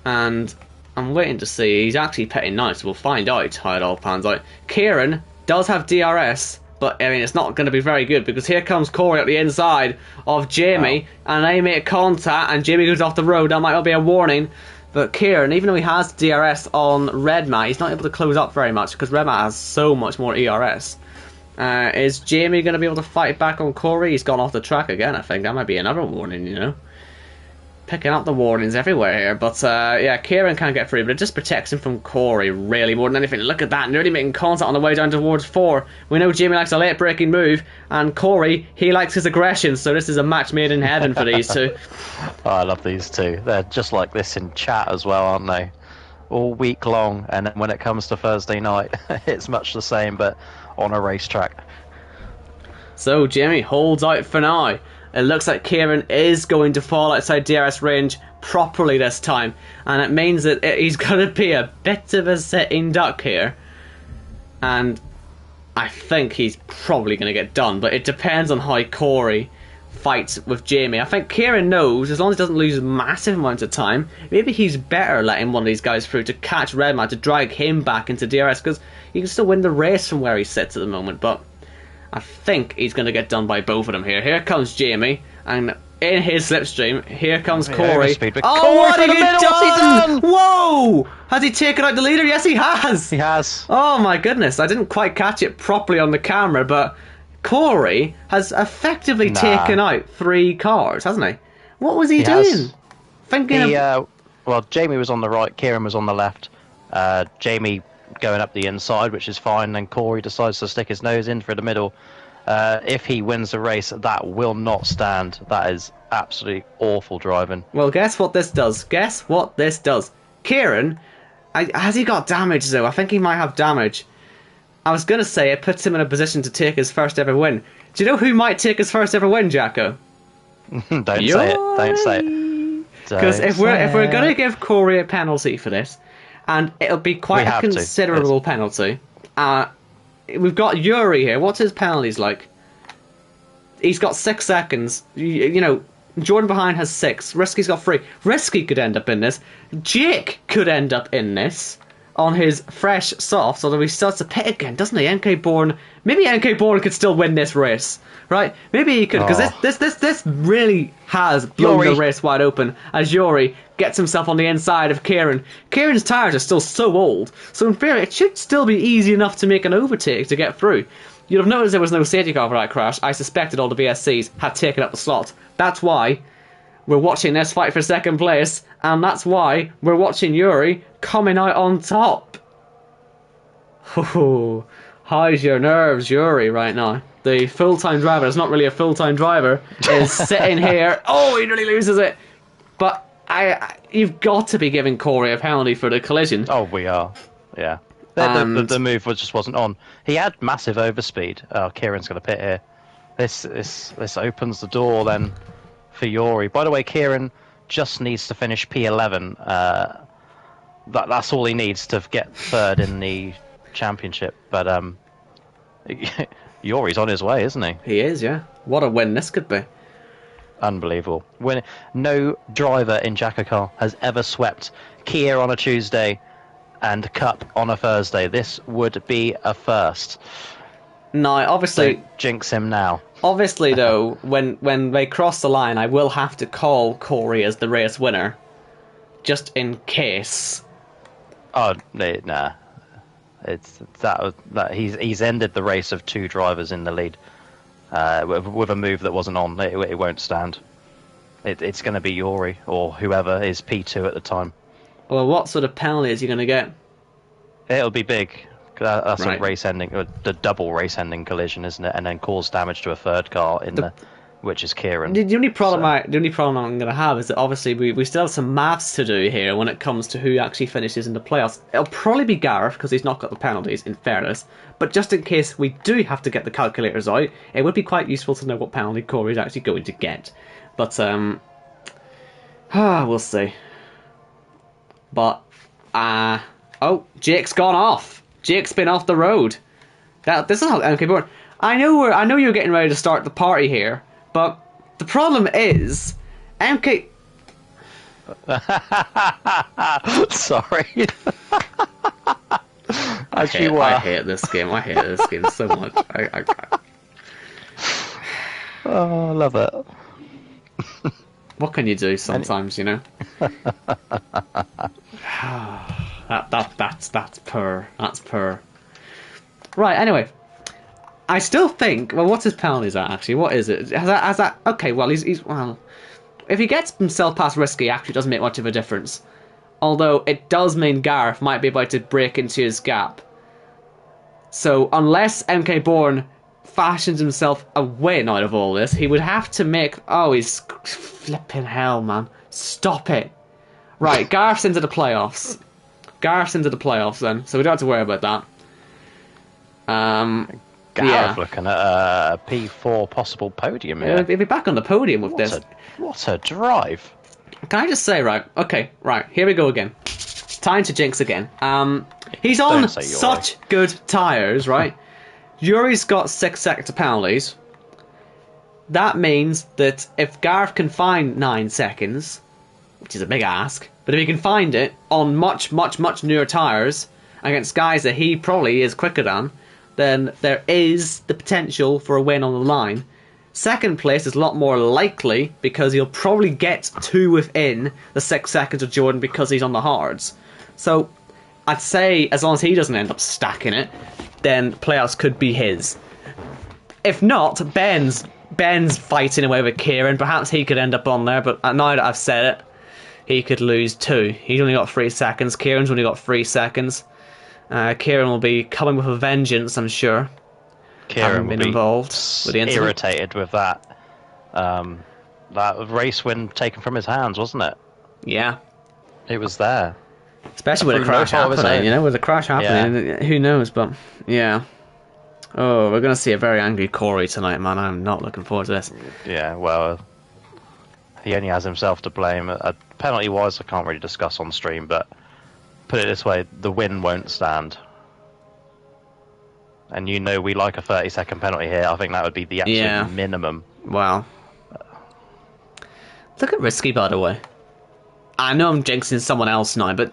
and I'm waiting to see. He's actually pitting now, so we'll find out how it all pans out. Kieran does have DRS, but I mean it's not going to be very good, because here comes Corey at the inside of Jamie, and they make contact, and Jamie goes off the road. That might not be a warning. But Kieran, even though he has DRS on Red Matt, he's not able to close up very much because Red Matt has so much more ERS. Is Jamie going to be able to fight back on Corey? He's gone off the track again, I think. That might be another warning, you know. Picking up the warnings everywhere here. But yeah, Kieran can't get free, but it just protects him from Corey really more than anything. Look at that, nearly making contact on the way down towards 4. We know Jamie likes a late breaking move, and Corey, he likes his aggression, so this is a match made in heaven for these two. Oh, I love these two. They're just like this in chat as well, aren't they? All week long, and then when it comes to Thursday night, it's much the same, but on a racetrack. So Jamie holds out for now. It looks like Kieran is going to fall outside DRS range properly this time, and it means that he's going to be a bit of a sitting duck here, and I think he's probably going to get done, but it depends on how Corey fights with Jamie. I think Kieran knows, as long as he doesn't lose massive amounts of time, maybe he's better letting one of these guys through to catch Redman, to drag him back into DRS, because he can still win the race from where he sits at the moment, but I think he's going to get done by both of them here. Here comes Jamie, and in his slipstream, here comes Corey. Oh, what have you done? Whoa! Has he taken out the leader? Yes, he has. He has. Oh my goodness, I didn't quite catch it properly on the camera, but Corey has effectively taken out 3 cars, hasn't he? What was he doing? Well, Jamie was on the right, Kieran was on the left. Jamie going up the inside, which is fine. Then Corey decides to stick his nose in for the middle. If he wins the race, that will not stand. That is absolutely awful driving. Well, guess what this does? Guess what this does? Kieran, has he got damage though? I think he might have damage. I was going to say it puts him in a position to take his first ever win. Do you know who might take his first ever win, Jacko? Don't say it. Don't say it. Because if we're going to give Corey a penalty for this, and it'll be quite a considerable penalty, we've got Yuri here. What's his penalties like? He's got 6 seconds. You know, Jordan behind has 6. Risky's got 3. Risky could end up in this. Jake could end up in this on his fresh softs, although he starts to pit again, doesn't he? NK Bourne. Maybe NK Bourne could still win this race, right? Maybe he could, because this really has blown the race wide open as Yuri gets himself on the inside of Kieran. Kieran's tyres are still so old, so in theory it should still be easy enough to make an overtake to get through. You'll have noticed there was no safety car for that crash. I suspected all the VSCs had taken up the slot. That's why we're watching this fight for second place, and that's why we're watching Yuri coming out on top. Oh, how's your nerves, Yuri, right now? The full-time driver, it's not really a full-time driver, is sitting here. Oh, he nearly loses it. But you've got to be giving Corey a penalty for the collision. Oh, we are. Yeah. The move just wasn't on. He had massive overspeed. Oh, Kieran's going to pit here. This opens the door then for Yuri. By the way, Kieran just needs to finish P11. That's all he needs to get third in the championship. But Yuri's on his way, isn't he? He is, yeah. What a win this could be. Unbelievable. No driver in JACKOCAR has ever swept Kia on a Tuesday and Cup on a Thursday. This would be a first. No, obviously... Don't jinx him now. Obviously, though, when they cross the line, I will have to call Corey as the race winner. Just in case. Oh, nah. It's that he's ended the race of 2 drivers in the lead with a move that wasn't on. It won't stand. It's going to be Yuri or whoever is P2 at the time. Well, what sort of penalty is he going to get? It'll be big. That's a race-ending, the double race-ending collision, isn't it? And then cause damage to a third car which is Kieran. The only problem I'm going to have is that obviously we still have some maths to do here when it comes to who actually finishes in the playoffs. It'll probably be Gareth because he's not got the penalties, in fairness. But just in case we do have to get the calculators out, it would be quite useful to know what penalty Corey is actually going to get. But we'll see. But oh, Jake's gone off. Jake's been off the road. This is how MK Bourne. I know you're getting ready to start the party here, but the problem is MK. Sorry. I hate this game. I hate this game so much. Oh, I love it. What can you do sometimes, you know? That's purr. That's purr. Right, anyway. I still think... Well, what's his penalties at, actually? What is it? Has that... Okay, well, he's... Well, if he gets himself past Risky, actually doesn't make much of a difference. Although, it does mean Gareth might be about to break into his gap. So, unless MK Bourne fashions himself a win out of all this, he would have to make... Oh, he's... Flipping hell, man. Stop it. Right, Gareth's into the playoffs. Gareth's into the playoffs, then. So we don't have to worry about that. Gareth looking at a P4 possible podium here. He'll be back on the podium with this. What a drive. Can I just say, right, here we go again. Time to jinx again. He's on such good tyres, right? Yuri's got 6 seconds of penalties. That means that if Gareth can find 9 seconds, which is a big ask, but if he can find it on much, much, much newer tyres against guys that he probably is quicker than, then there is the potential for a win on the line. Second place is a lot more likely because he'll probably get to within the 6 seconds of Jordan because he's on the hards. So I'd say as long as he doesn't end up stacking it, then playoffs could be his. If not, Ben's fighting away with Kieran. Perhaps he could end up on there, but now that I've said it, he could lose 2. He's only got 3 seconds. Kieran's only got 3 seconds. Kieran will be coming with a vengeance, I'm sure. Kieran Having will been be involved with the incident. irritated with that. That race win taken from his hands, wasn't it? Yeah. It was there. Especially with a Through no crash fault of his happening, own. with a crash happening, who knows, but yeah. Oh, we're going to see a very angry Corey tonight, man. I'm not looking forward to this. Yeah, well, he only has himself to blame. Penalty-wise, I can't really discuss on stream, but put it this way, the win won't stand. And you know we like a 30-second penalty here. I think that would be the absolute minimum. Wow. Look at Risky, by the way. I know I'm jinxing someone else now, but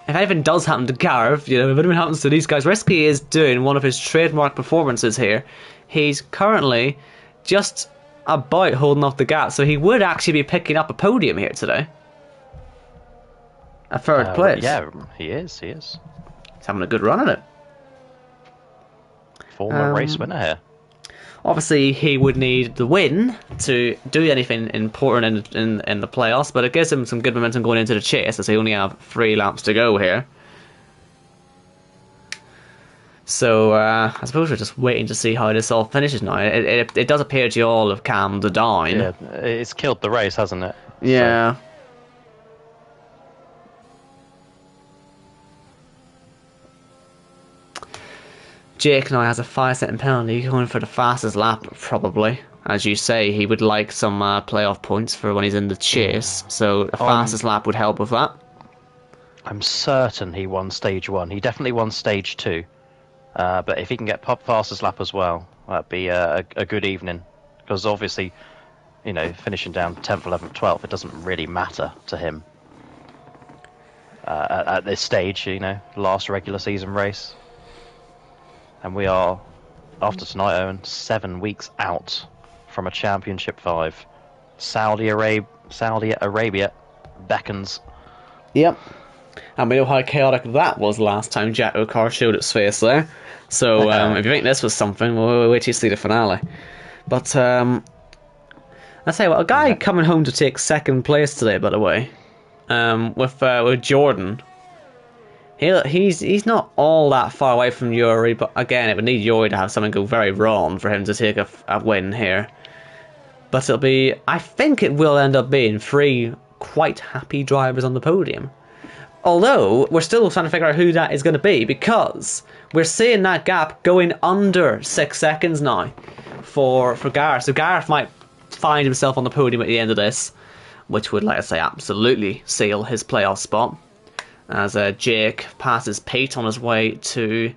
if anything does happen to Gareth, if anything happens to these guys, Risky is doing one of his trademark performances here. He's currently just about holding off the gap, so he would actually be picking up a podium here today. A third place. Yeah, he is. He's having a good run at it. Former race winner here. Obviously, he would need the win to do anything important in the playoffs, but it gives him some good momentum going into the chase, as he only have 3 laps to go here. So, I suppose we're just waiting to see how this all finishes now. It does appear to all have calmed down. Yeah, it's killed the race, hasn't it? Yeah. So. Jake now has a 5-second penalty going for the fastest lap, probably. As you say, he would like some playoff points for when he's in the chase, so the fastest lap would help with that. I'm certain he won stage 1. He definitely won stage 2. But if he can get fastest lap as well, that'd be a good evening. Because obviously, finishing down 10th, 11th, 12th, it doesn't really matter to him. At this stage, last regular season race. And we are, after tonight, Owen, 7 weeks out from a Championship 5. Saudi Arabia beckons. Yep. And we know how chaotic that was last time JACKOCAR showed its face there. So if you think this was something, we'll wait till you see the finale. But I say, a guy coming home to take 2nd place today, by the way, with Jordan. He's not all that far away from Yuri, but again, it would need Yuri to have something go very wrong for him to take a win here. But I think it will end up being 3 quite happy drivers on the podium. Although, we're still trying to figure out who that is going to be, because we're seeing that gap going under 6 seconds now for Gareth. So Gareth might find himself on the podium at the end of this, which would, like I say, absolutely seal his playoff spot. As Jake passes Pete on his way to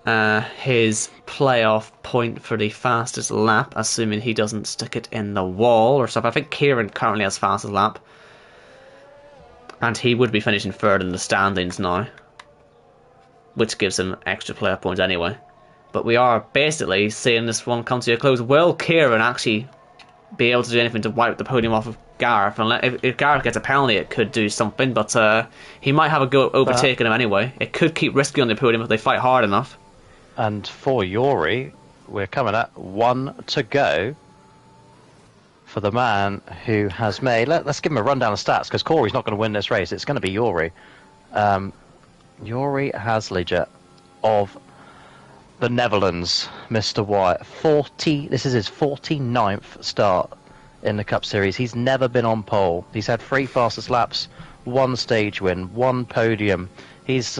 his playoff point for the fastest lap, assuming he doesn't stick it in the wall or stuff. I think Kieran currently has fastest lap, and he would be finishing 3rd in the standings now, which gives him extra player points anyway. But we are basically seeing this one come to a close. Will Kieran actually be able to do anything to wipe the podium off of Gareth? And if Gareth gets a penalty, it could do something, but he might have a go overtaking him anyway. It could keep Risky on the podium if they fight hard enough. And for Yuri, we're coming at 1 to go for the man who has made... Let's give him a rundown of stats, because Corey's not going to win this race. It's going to be Yuri. Yuri Haslija of the Netherlands, Mr. White. This is his 49th start in the Cup Series. He's never been on pole. He's had 3 fastest laps, 1 stage win, 1 podium. He's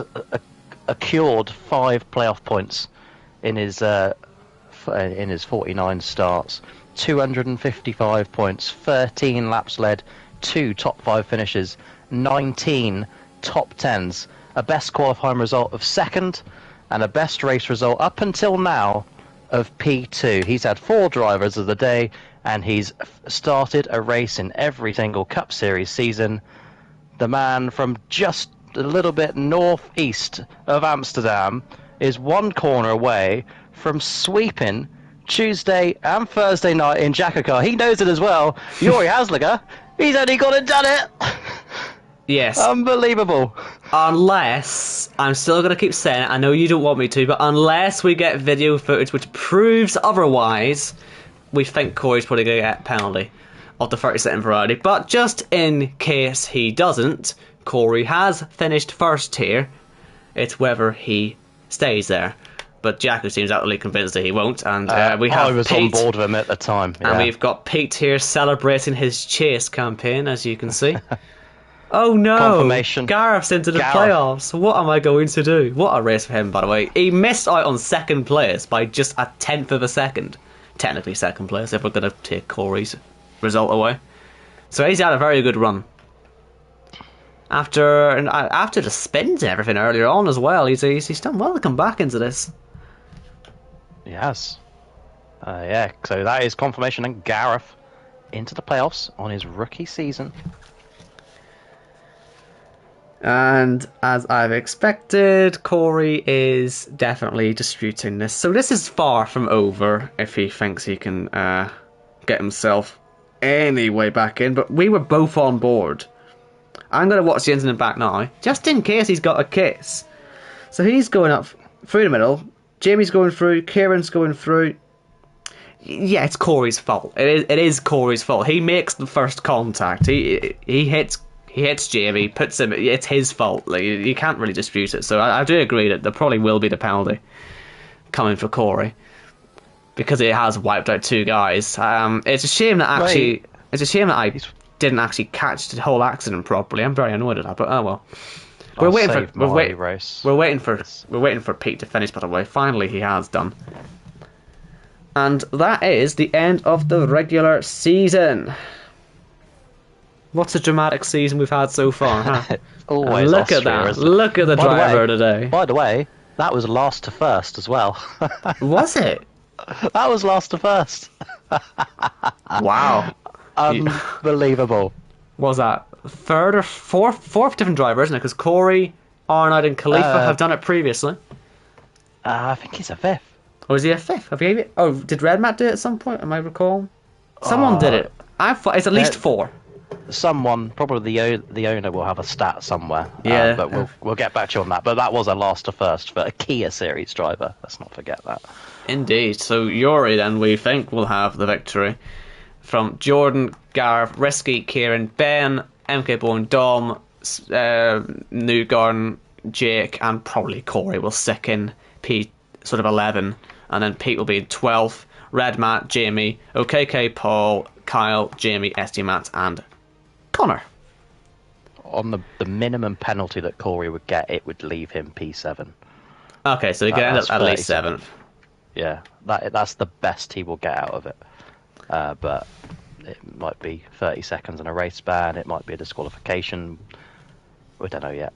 accrued 5 playoff points in his 49 starts. 255 points, 13 laps led, 2 top 5 finishes, 19 top 10s, a best qualifying result of 2nd, and a best race result up until now of P2. He's had 4 drivers of the day, and he's started a race in every single Cup Series season. The man from just a little bit northeast of Amsterdam is 1 corner away from sweeping Tuesday and Thursday night in JACKOCAR. He knows it as well. Yuri Haslija, he's only got it done it. Yes. Unbelievable. Unless, I'm still going to keep saying it, I know you don't want me to, but unless we get video footage which proves otherwise, we think Corey's probably going to get a penalty of the 30-second variety. But just in case he doesn't, Corey has finished 1st here It's whether he stays there. But Jacko seems utterly convinced that he won't, and we have I was Pete, on board with him at the time. Yeah. and we've got Pete here celebrating his chase campaign, as you can see. Oh no! Confirmation. Gareth's into the playoffs. What am I going to do? What a race for him, by the way. He missed out on second place by just a tenth of a second. Technically second place, if we're going to take Corey's result away. So he's had a very good run. After the spins and everything earlier on as well, he's done well to come back into this. Yes. Yeah, so that is confirmation, and Gareth into the playoffs on his rookie season. And as I've expected, Corey is definitely disputing this. So this is far from over if he thinks he can get himself any way back in. But we were both on board. I'm going to watch the incident back now, just in case he's got a case. So he's going up through the middle. Jamie's going through. Kieran's going through. Yeah, it's Corey's fault. It is Corey's fault. He makes the first contact. He hits Jamie, puts him. It's his fault. Like, you can't really dispute it. So I do agree that there probably will be the penalty coming for Corey because it has wiped out two guys. It's a shame that I didn't actually catch the whole accident properly. I'm very annoyed at that, but oh well. We're waiting for Pete to finish, by the way. Finally, he has done. And that is the end of the regular season. What's a dramatic season we've had so far, huh? Always look Austria, at that. isn't it? Look at the driver today. By the way, that was last to first as well. Was it? That was last to first. Wow. Unbelievable. What was that third or fourth different driver, isn't it? Because Corey, Arnold and Khalifa have done it previously. I think he's a fifth. Or is he a fifth? Did Red Matt do it at some point? Am I recall? Someone did it. I thought it's at least four. Someone, probably the owner, will have a stat somewhere. Yeah, but we'll get back to you on that. But that was a last to first for a Kia Series driver. Let's not forget that. Indeed. So Yuri, then, we think, will have the victory from Jordan, Gareth, Risky, Kieran, Ben, MK Bone, Dom, Newgarden, Jake, and probably Corey will stick in Pete sort of 11, and then Pete will be in 12th. Red Matt, Jamie, OKK, Paul, Kyle, Jamie, SD Matt, and Connor. On the minimum penalty that Corey would get, it would leave him P7. Okay, so he could end up at least 7th. Yeah, that's the best he will get out of it. But it might be 30 seconds in a race ban, it might be a disqualification. We don't know yet.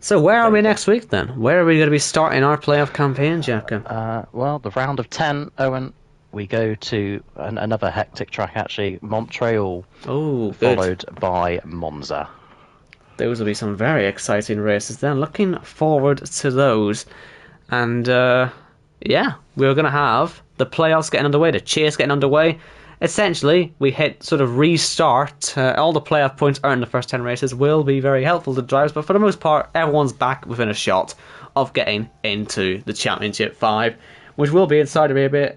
So where are we next week then? Where are we going to be starting our playoff campaign, Jacko? Well, the round of 10, Owen, we go to another hectic track actually, Montreal, followed by Monza. Those will be some very exciting races then. Looking forward to those. And yeah, we're going to have the playoffs getting underway, the chase getting underway. Essentially, we hit sort of restart. All the playoff points earned in the first 10 races will be very helpful to drivers, but for the most part, everyone's back within a shot of getting into the Championship 5, which will be in Saudi Arabia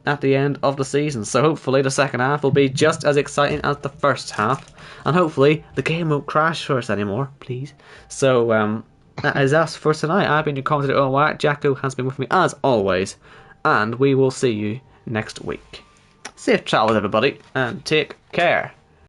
at the end of the season. So hopefully the second half will be just as exciting as the first half, and hopefully the game won't crash for us anymore, please. So that is us for tonight. I've been your commentator, Owen Wyatt. Jacko has been with me as always, and we will see you next week. Safe travels, everybody, and take care.